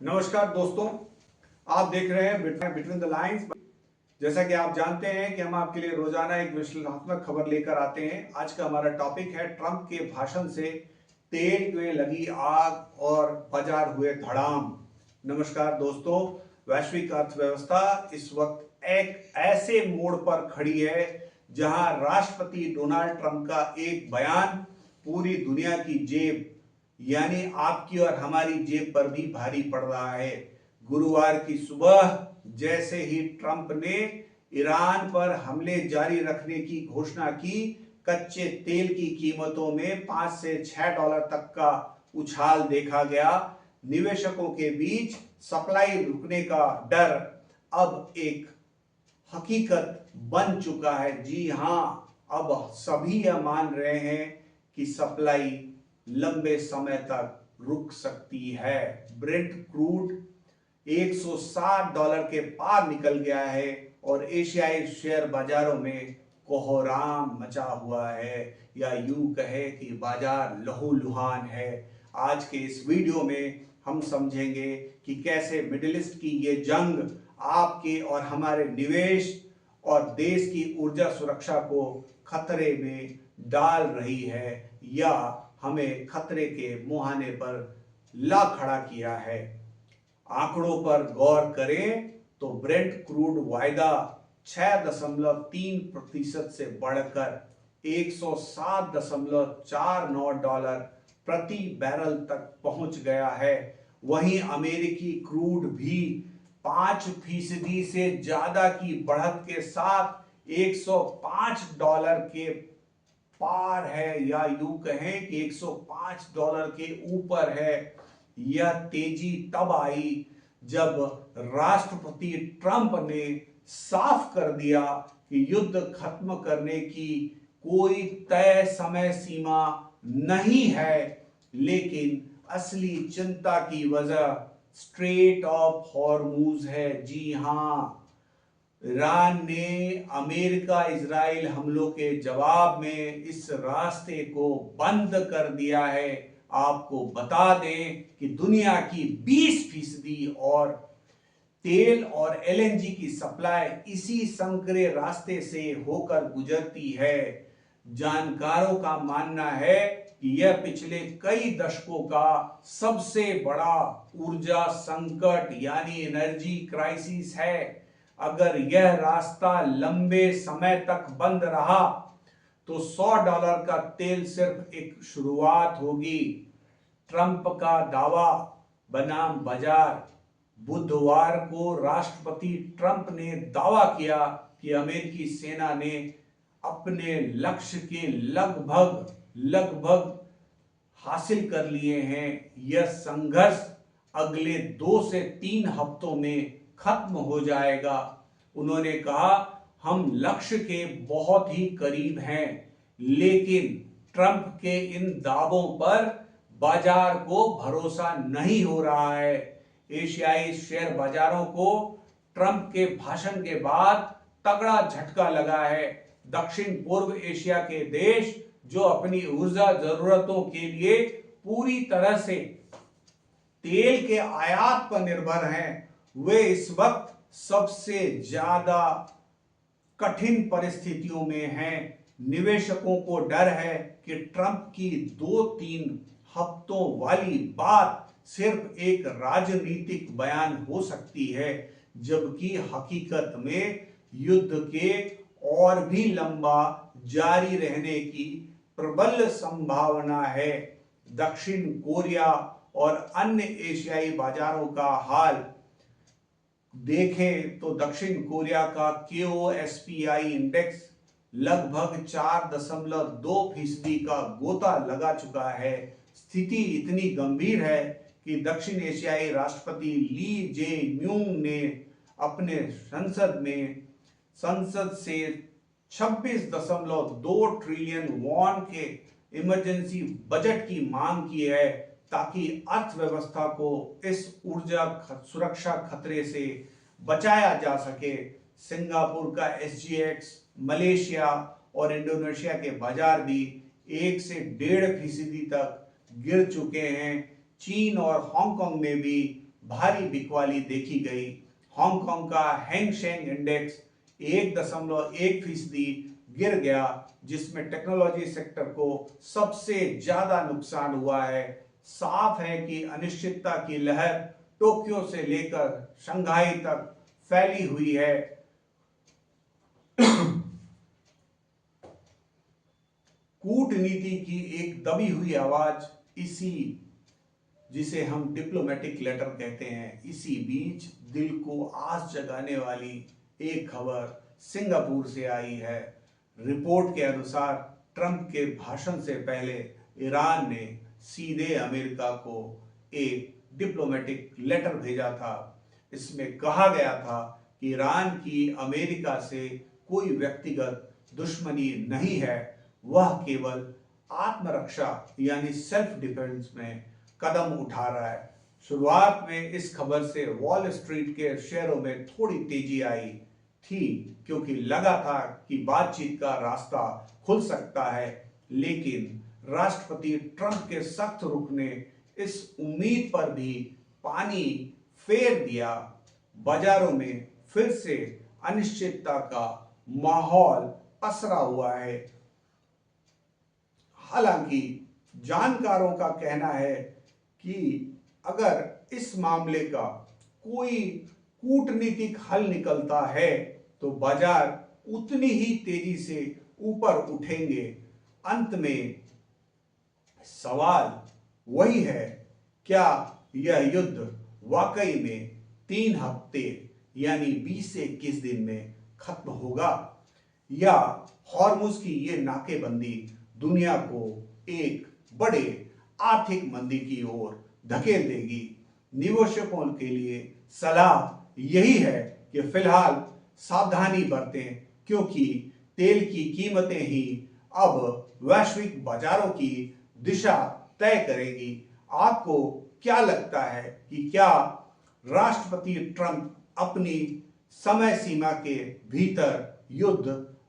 नमस्कार दोस्तों, आप देख रहे हैं बिटवीन द लाइंस। जैसा कि आप जानते हैं कि हम आपके लिए रोजाना एक विश्लेषणात्मक खबर लेकर आते हैं। आज का हमारा टॉपिक है ट्रंप के भाषण से तेल में लगी आग और बाजार हुए धड़ाम। नमस्कार दोस्तों, वैश्विक अर्थव्यवस्था इस वक्त एक ऐसे मोड़ पर खड़ी है जहां राष्ट्रपति डोनाल्ड ट्रंप का एक बयान पूरी दुनिया की जेब यानी आपकी और हमारी जेब पर भी भारी पड़ रहा है। गुरुवार की सुबह जैसे ही ट्रंप ने ईरान पर हमले जारी रखने की घोषणा की, कच्चे तेल की कीमतों में 5 से 6 डॉलर तक का उछाल देखा गया। निवेशकों के बीच सप्लाई रुकने का डर अब एक हकीकत बन चुका है। जी हां, अब सभी यह मान रहे हैं कि सप्लाई लंबे समय तक रुक सकती है। ब्रेंट क्रूड 160 डॉलर के पार निकल गया है और एशियाई शेयर बाजारों में कोहराम मचा हुआ है, या यूं कहे कि बाजार लहूलुहान है। आज के इस वीडियो में हम समझेंगे कि कैसे मिडिल ईस्ट की ये जंग आपके और हमारे निवेश और देश की ऊर्जा सुरक्षा को खतरे में डाल रही है या हमें खतरे के मुहाने पर ला खड़ा किया है। आंकड़ों पर गौर करें तो ब्रेंट क्रूड वायदा 6.3% से बढ़कर 107.49 डॉलर प्रति बैरल तक पहुंच गया है। वहीं अमेरिकी क्रूड भी 5% से ज्यादा की बढ़त के साथ 105 डॉलर के पार है, या यूं कहें कि 105 डॉलर के ऊपर है। यह तेजी तब आई जब राष्ट्रपति ट्रंप ने साफ कर दिया कि युद्ध खत्म करने की कोई तय समय सीमा नहीं है, लेकिन असली चिंता की वजह स्ट्रेट ऑफ हॉर्मूज है। जी हां, ईरान ने अमेरिका इजराइल हमलों के जवाब में इस रास्ते को बंद कर दिया है। आपको बता दें कि दुनिया की 20% और तेल और एलएनजी की सप्लाई इसी संकरे रास्ते से होकर गुजरती है। जानकारों का मानना है कि यह पिछले कई दशकों का सबसे बड़ा ऊर्जा संकट यानी एनर्जी क्राइसिस है। अगर यह रास्ता लंबे समय तक बंद रहा तो 100 डॉलर का तेल सिर्फ एक शुरुआत होगी। ट्रंप का दावा बनाम बाजार। बुधवार को राष्ट्रपति ट्रंप ने दावा किया कि अमेरिकी सेना ने अपने लक्ष्य के लगभग हासिल कर लिए हैं। यह संघर्ष अगले 2 से 3 हफ्तों में खत्म हो जाएगा। उन्होंने कहा, हम लक्ष्य के बहुत ही करीब हैं, लेकिन ट्रंप के इन दावों पर बाजार को भरोसा नहीं हो रहा है। एशियाई शेयर बाजारों को ट्रंप के भाषण के बाद तगड़ा झटका लगा है। दक्षिण पूर्व एशिया के देश जो अपनी ऊर्जा जरूरतों के लिए पूरी तरह से तेल के आयात पर निर्भर हैं, वे इस वक्त सबसे ज्यादा कठिन परिस्थितियों में हैं। निवेशकों को डर है कि ट्रंप की 2-3 हफ्तों वाली बात सिर्फ एक राजनीतिक बयान हो सकती है, जबकि हकीकत में युद्ध के और भी लंबा जारी रहने की प्रबल संभावना है। दक्षिण कोरिया और अन्य एशियाई बाजारों का हाल देखें तो दक्षिण कोरिया का KOSPI इंडेक्स लगभग 4.2% का गोता लगा चुका है। स्थिति इतनी गंभीर है कि दक्षिण एशियाई राष्ट्रपति ली जे म्यूंग ने अपने संसद से 26.2 ट्रिलियन वॉन के इमरजेंसी बजट की मांग की है, ताकि अर्थव्यवस्था को इस ऊर्जा सुरक्षा खतरे से बचाया जा सके। सिंगापुर का SGX, मलेशिया और इंडोनेशिया के बाजार भी 1 से 1.5% तक गिर चुके हैं। चीन और हांगकांग में भी भारी बिकवाली देखी गई। हांगकांग का हैंग सेंग इंडेक्स 1.1% गिर गया, जिसमें टेक्नोलॉजी सेक्टर को सबसे ज्यादा नुकसान हुआ है। साफ है कि अनिश्चितता की लहर टोक्यो से लेकर शंघाई तक फैली हुई है। कूटनीति की एक दबी हुई आवाज, इसी जिसे हम डिप्लोमेटिक लेटर कहते हैं, इसी बीच दिल को आस जगाने वाली एक खबर सिंगापुर से आई है। रिपोर्ट के अनुसार ट्रंप के भाषण से पहले ईरान ने सीधे अमेरिका को एक डिप्लोमेटिक लेटर भेजा था। इसमें कहा गया था कि ईरान की अमेरिका से कोई व्यक्तिगत दुश्मनी नहीं है, वह केवल आत्मरक्षा यानी सेल्फ डिफेंस में कदम उठा रहा है। शुरुआत में इस खबर से वॉल स्ट्रीट के शेयरों में थोड़ी तेजी आई थी, क्योंकि लगा था कि बातचीत का रास्ता खुल सकता है, लेकिन राष्ट्रपति ट्रंप के सख्त रुख ने इस उम्मीद पर भी पानी फेर दिया। बाजारों में फिर से अनिश्चितता का माहौल पसरा हुआ है। हालांकि जानकारों का कहना है कि अगर इस मामले का कोई कूटनीतिक हल निकलता है तो बाजार उतनी ही तेजी से ऊपर उठेंगे। अंत में सवाल वही है, क्या यह युद्ध वाकई में 3 हफ्ते यानी 20 से 21 दिन में खत्म होगा, या हॉर्मुज की ये नाकेबंदी दुनिया को एक बड़े आर्थिक मंदी की ओर धकेल देगी। निवेशकों के लिए सलाह यही है कि फिलहाल सावधानी बरतें, क्योंकि तेल की कीमतें ही अब वैश्विक बाजारों की दिशा तय करेगी। आपको क्या लगता है कि क्या राष्ट्रपति ट्रंप अपनी समय सीमा के भीतर युद्ध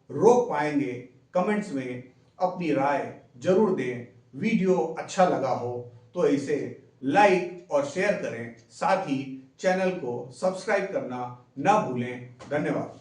रोक पाएंगे? कमेंट्स में अपनी राय जरूर दें। वीडियो अच्छा लगा हो तो इसे लाइक और शेयर करें, साथ ही चैनल को सब्सक्राइब करना ना भूलें। धन्यवाद।